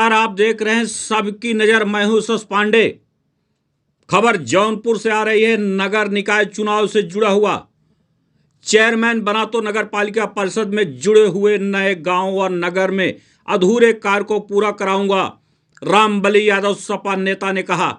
नमस्कार, आप देख रहे हैं सबकी नजर। मैं हूं यशस पांडे। खबर जौनपुर से आ रही है। नगर निकाय चुनाव से जुड़ा हुआ चेयरमैन बना तो नगर पालिका परिषद में जुड़े हुए नए गांव और नगर में अधूरे कार्य को पूरा कराऊंगा, रामबली यादव सपा नेता ने कहा।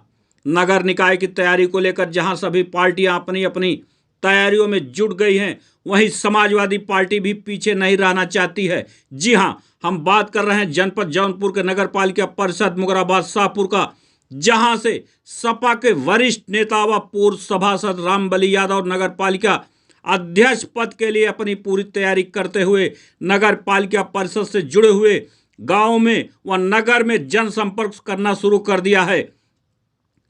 नगर निकाय की तैयारी को लेकर जहां सभी पार्टियां अपनी अपनी तैयारियों में जुट गई हैं, वहीं समाजवादी पार्टी भी पीछे नहीं रहना चाहती है। जी हां, हम बात कर रहे हैं जनपद जौनपुर के नगर पालिका परिषद मुगराबाद शाहपुर का, जहां से सपा के वरिष्ठ नेता व पूर्व सभासद रामबली यादव नगर पालिका अध्यक्ष पद के लिए अपनी पूरी तैयारी करते हुए नगर पालिका परिषद से जुड़े हुए गांवों में व नगर में जनसंपर्क करना शुरू कर दिया है।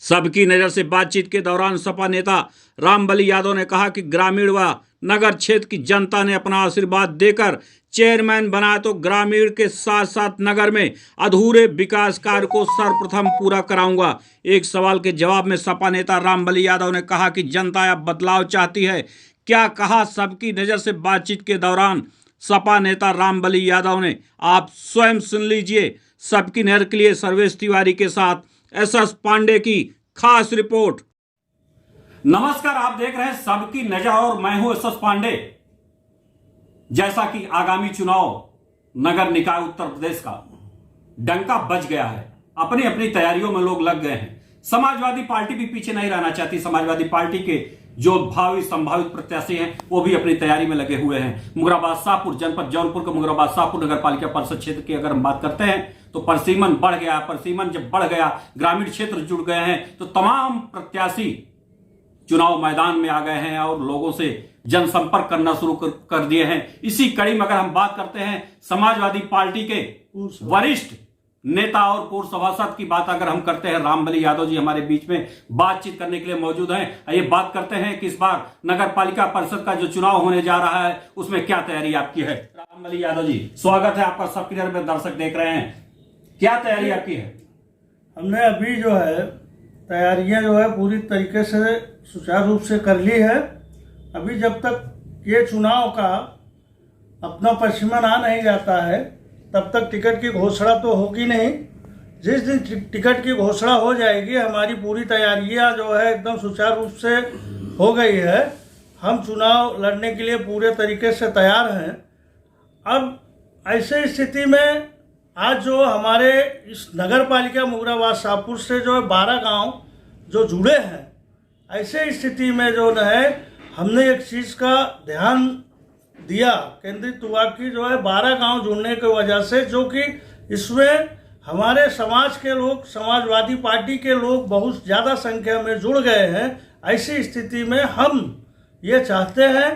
सबकी नजर से बातचीत के दौरान सपा नेता रामबली यादव ने कहा कि ग्रामीण व नगर क्षेत्र की जनता ने अपना आशीर्वाद देकर चेयरमैन बनाया तो ग्रामीण के साथ साथ नगर में अधूरे विकास कार्य को सर्वप्रथम पूरा कराऊंगा। एक सवाल के जवाब में सपा नेता रामबली यादव ने कहा कि जनता अब बदलाव चाहती है। क्या कहा सबकी नजर से बातचीत के दौरान सपा नेता रामबली यादव ने, आप स्वयं सुन लीजिए। सबकी नजर के लिए सर्वेश तिवारी के साथ यशस पांडे की खास रिपोर्ट। नमस्कार, आप देख रहे हैं सबकी नजर और मैं हूं यशस पांडे। जैसा कि आगामी चुनाव नगर निकाय उत्तर प्रदेश का डंका बज गया है, अपनी अपनी तैयारियों में लोग लग गए हैं। समाजवादी पार्टी भी पीछे नहीं रहना चाहती। समाजवादी पार्टी के जो भावी संभावित प्रत्याशी हैं वो भी अपनी तैयारी में लगे हुए हैं। मुगराबाद शाहपुर जनपद जौनपुर के मुगराबाद शाहपुर नगर पालिका परिषद क्षेत्र की अगर हम बात करते हैं तो परसीमन बढ़ गया। परसीमन जब बढ़ गया, ग्रामीण क्षेत्र जुड़ गए हैं, तो तमाम प्रत्याशी चुनाव मैदान में आ गए हैं और लोगों से जनसंपर्क करना शुरू कर दिए हैं। इसी कड़ी में अगर हम बात करते हैं समाजवादी पार्टी के वरिष्ठ नेता और पूर्व सभासद की बात अगर हम करते हैं, रामबली यादव जी हमारे बीच में बातचीत करने के लिए मौजूद हैं। आइए बात करते हैं कि इस बार नगर पालिका परिषद का जो चुनाव होने जा रहा है उसमें क्या तैयारी आपकी है। रामबली यादव जी, स्वागत है आपका। सबकी नजर में दर्शक देख रहे हैं, क्या तैयारी आपकी है? हमने अभी जो है तैयारियां जो है पूरी तरीके से सुचारू रूप से कर ली है। अभी जब तक ये चुनाव का अपना परिसीमन आ नहीं जाता है तब तक टिकट की घोषणा तो होगी नहीं। जिस दिन टिकट की घोषणा हो जाएगी हमारी पूरी तैयारियां जो है एकदम सुचारू रूप से हो गई है। हम चुनाव लड़ने के लिए पूरे तरीके से तैयार हैं। अब ऐसे स्थिति में आज जो हमारे इस नगर पालिका मुगराबाद शाहपुर से जो है 12 गांव जो जुड़े हैं, ऐसे स्थिति में जो है हमने एक चीज़ का ध्यान दिया, केंद्रित हुआ कि जो है 12 गांव जुड़ने की वजह से, जो कि इसमें हमारे समाज के लोग, समाजवादी पार्टी के लोग बहुत ज़्यादा संख्या में जुड़ गए हैं। ऐसी स्थिति में हम ये चाहते हैं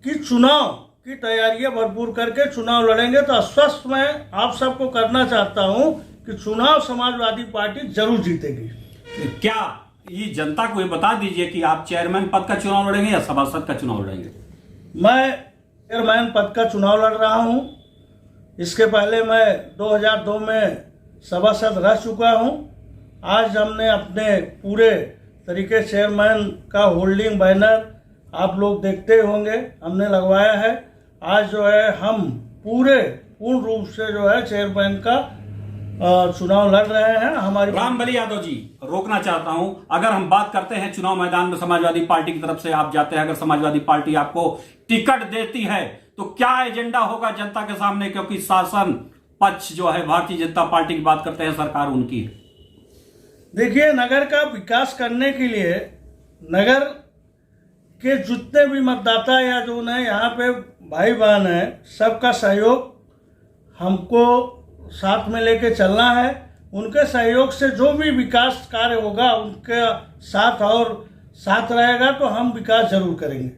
कि चुनाव की तैयारियां भरपूर करके चुनाव लड़ेंगे। तो आश्वस्त मैं आप सबको करना चाहता हूं कि चुनाव समाजवादी पार्टी जरूर जीतेगी। क्या ये जनता को ये बता दीजिए कि आप चेयरमैन पद का चुनाव लड़ेंगे या सभासद का चुनाव लड़ेंगे? मैं चेयरमैन पद का चुनाव लड़ रहा हूं। इसके पहले मैं 2002 में सभासद रह चुका हूं। आज हमने अपने पूरे तरीके चेयरमैन का होल्डिंग बैनर आप लोग देखते होंगे, हमने लगवाया है। आज जो है हम पूर्ण रूप से जो है चेयरमैन का चुनाव लड़ रहे हैं। हमारी रामबली यादव जी, रोकना चाहता हूं। अगर हम बात करते हैं चुनाव मैदान में समाजवादी पार्टी की तरफ से आप जाते हैं, अगर समाजवादी पार्टी आपको टिकट देती है तो क्या एजेंडा होगा जनता के सामने? क्योंकि शासन पक्ष जो है भारतीय जनता पार्टी की बात करते हैं, सरकार उनकी है। देखिए, नगर का विकास करने के लिए नगर के जितने भी मतदाता या जो है यहाँ पे भाई बहन है, सबका सहयोग हमको साथ में लेके चलना है। उनके सहयोग से जो भी विकास कार्य होगा उनके साथ रहेगा तो हम विकास जरूर करेंगे।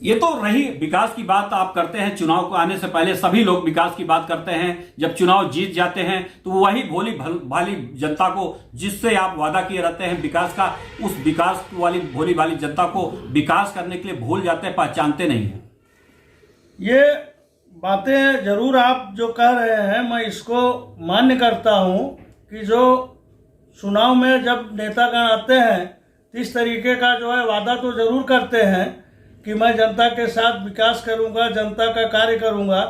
ये तो रही विकास की बात आप करते हैं। चुनाव को आने से पहले सभी लोग विकास की बात करते हैं। जब चुनाव जीत जाते हैं तो वही भोली भाली जनता को, जिससे आप वादा किए रहते हैं विकास का, उस विकास वाली भोली भाली जनता को विकास करने के लिए भूल जाते हैं, पहचानते नहीं हैं। ये बातें जरूर आप जो कह रहे हैं, मैं इसको मान्य करता हूं कि जो चुनाव में जब नेतागण आते हैं इस तरीके का जो है वादा तो जरूर करते हैं कि मैं जनता के साथ विकास करूंगा, जनता का कार्य करूंगा,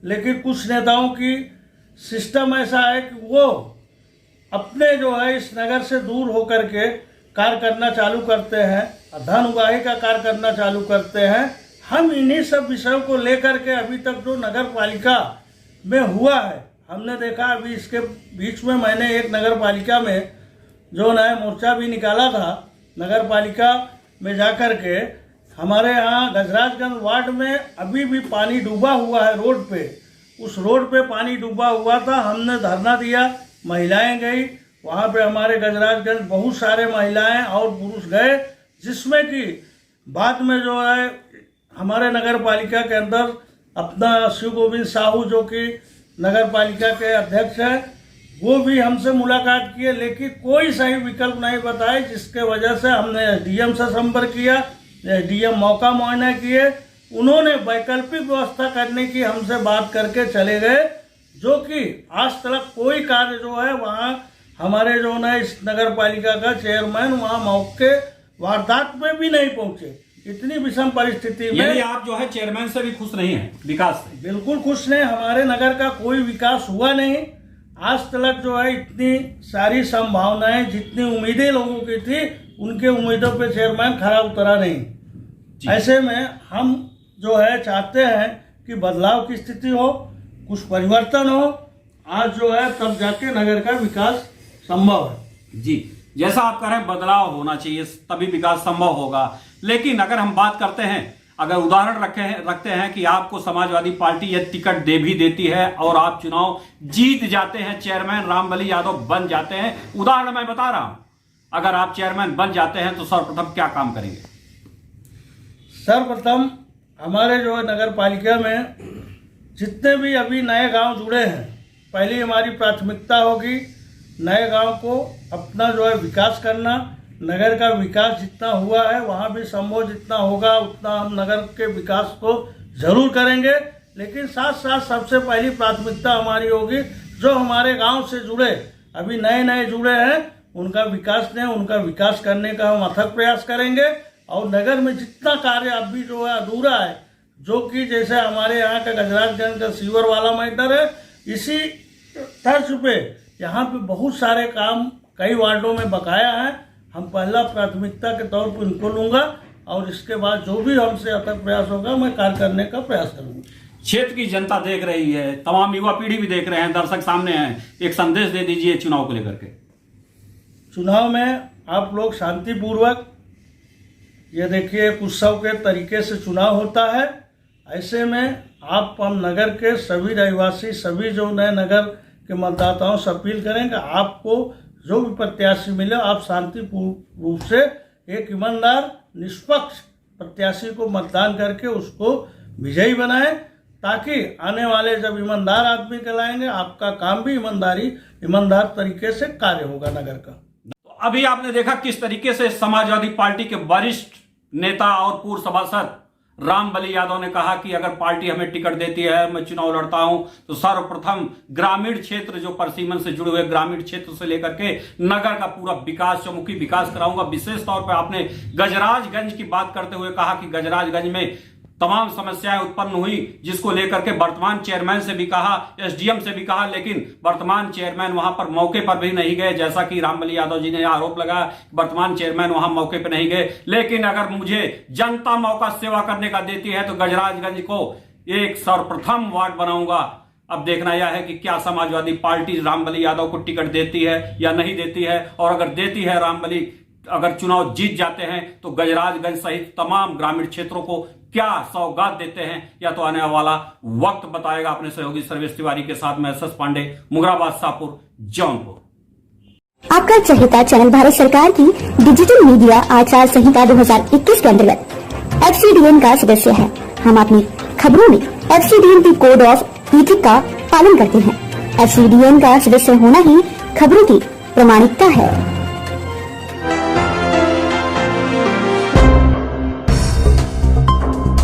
लेकिन कुछ नेताओं की सिस्टम ऐसा है कि वो अपने जो है इस नगर से दूर होकर के कार्य करना चालू करते हैं, धन उगाही का कार्य करना चालू करते हैं। हम इन्हीं सब विषयों को लेकर के अभी तक जो नगर पालिका में हुआ है, हमने देखा अभी इसके बीच में मैंने एक नगर पालिका में जो नया मोर्चा भी निकाला था, नगर पालिका में जाकर के हमारे यहाँ गजराजगंज वार्ड में अभी भी पानी डूबा हुआ है रोड पे। उस रोड पे पानी डूबा हुआ था, हमने धरना दिया, महिलाएं गई वहाँ पे, हमारे गजराजगंज बहुत सारे महिलाएं और पुरुष गए, जिसमें कि बाद में जो है हमारे नगर पालिका के अंदर अपना शिव गोविंद साहू जो कि नगर पालिका के अध्यक्ष हैं, वो भी हमसे मुलाकात किए, लेकिन कोई सही विकल्प नहीं बताए, जिसके वजह से हमने एसडीएम से संपर्क किया। एसडीएम मौका मुआयना किए, उन्होंने वैकल्पिक व्यवस्था करने की हमसे बात करके चले गए, जो कि आज तक कोई कार्य जो है वहाँ हमारे जो है इस नगर पालिका का चेयरमैन वहाँ मौके वारदात में भी नहीं पहुँचे। इतनी विषम परिस्थिति में यानी आप जो है चेयरमैन से भी खुश नहीं है विकास से? बिल्कुल खुश नहीं, हमारे नगर का कोई विकास हुआ नहीं। आज तक जो है इतनी सारी संभावनाएं, जितनी उम्मीदें लोगों की थी, उनके उम्मीदों पे चेयरमैन खरा उतरा नहीं। ऐसे में हम जो है चाहते हैं कि बदलाव की स्थिति हो, कुछ परिवर्तन हो, आज जो है तब जाके नगर का विकास संभव है। जी, जैसा आप कह रहे हैं बदलाव होना चाहिए तभी विकास संभव होगा, लेकिन अगर हम बात करते हैं, अगर उदाहरण रखते हैं कि आपको समाजवादी पार्टी यह टिकट दे भी देती है और आप चुनाव जीत जाते हैं, चेयरमैन रामबली यादव बन जाते हैं, उदाहरण मैं बता रहा हूं, अगर आप चेयरमैन बन जाते हैं तो सर्वप्रथम क्या काम करेंगे? सर्वप्रथम हमारे जो है नगर पालिका में जितने भी अभी नए गांव जुड़े हैं, पहली हमारी प्राथमिकता होगी नए गांव को अपना जो है विकास करना। नगर का विकास जितना हुआ है, वहाँ भी संभव जितना होगा उतना हम नगर के विकास को जरूर करेंगे, लेकिन साथ साथ सबसे पहली प्राथमिकता हमारी होगी जो हमारे गांव से जुड़े, अभी नए नए जुड़े हैं, उनका विकास करने का हम अथक प्रयास करेंगे। और नगर में जितना कार्य अभी जो है अधूरा है, जो कि जैसे हमारे यहाँ का गजराजगंज का सीवर वाला मैटर है, इसी तर्ज पे यहाँ पे बहुत सारे काम कई वार्डों में बकाया है। हम पहला प्राथमिकता के तौर पर इनको लूंगा और इसके बाद जो भी हमसे अथक प्रयास होगा मैं कार्य करने का प्रयास करूंगा। क्षेत्र की जनता देख रही है, तमाम युवा पीढ़ी भी देख रहे हैं, दर्शक सामने हैं, एक संदेश दे दीजिए चुनाव को लेकर के। चुनाव में आप लोग शांतिपूर्वक, ये देखिए उत्सव के तरीके से चुनाव होता है। ऐसे में हम नगर के सभी रहवासी, सभी जो नए नगर के मतदाताओं से अपील करेंगे, आपको जो भी प्रत्याशी मिले आप शांतिपूर्ण रूप से एक ईमानदार निष्पक्ष प्रत्याशी को मतदान करके उसको विजयी बनाएं, ताकि आने वाले जब ईमानदार आदमी कहलाएंगे, आपका काम भी ईमानदार तरीके से कार्य होगा नगर का। तो अभी आपने देखा किस तरीके से समाजवादी पार्टी के वरिष्ठ नेता और पूर्व सभासद रामबली यादव ने कहा कि अगर पार्टी हमें टिकट देती है, मैं चुनाव लड़ता हूं, तो सर्वप्रथम ग्रामीण क्षेत्र, जो परसीमन से जुड़े हुए ग्रामीण क्षेत्र से लेकर के नगर का पूरा विकास, चौमुखी विकास कराऊंगा। विशेष तौर पर आपने गजराजगंज की बात करते हुए कहा कि गजराजगंज में तमाम समस्याएं उत्पन्न हुई, जिसको लेकर के वर्तमान चेयरमैन से भी कहा, एसडीएम से भी कहा, लेकिन वर्तमान चेयरमैन वहां पर मौके पर भी नहीं गए। जैसा कि रामबली यादव जी ने आरोप लगाया, वर्तमान चेयरमैन वहां मौके पर नहीं गए। लेकिन अगर मुझे जनता मौका सेवा करने का देती है तो गजराजगंज को एक सर्वप्रथम वार्ड बनाऊंगा। अब देखना यह है कि क्या समाजवादी पार्टी रामबली यादव को टिकट देती है या नहीं देती है, और अगर देती है, रामबली अगर चुनाव जीत जाते हैं तो गजराजगंज सहित तमाम ग्रामीण क्षेत्रों को क्या सौगात देते हैं, या तो आने वाला वक्त बताएगा। अपने सहयोगी सर्वेश तिवारी के साथ मैं एस पांडे, मुगराबाद, शाहपुर, जौनपुर। आपका चहेता चैनल भारत सरकार की डिजिटल मीडिया आचार संहिता 2021 के अंतर्गत FCDN का सदस्य है। हम अपनी खबरों में FCDN की कोड ऑफ इथिक्स का पालन करते हैं। FCDN का सदस्य होना ही खबरों की प्रामाणिकता है।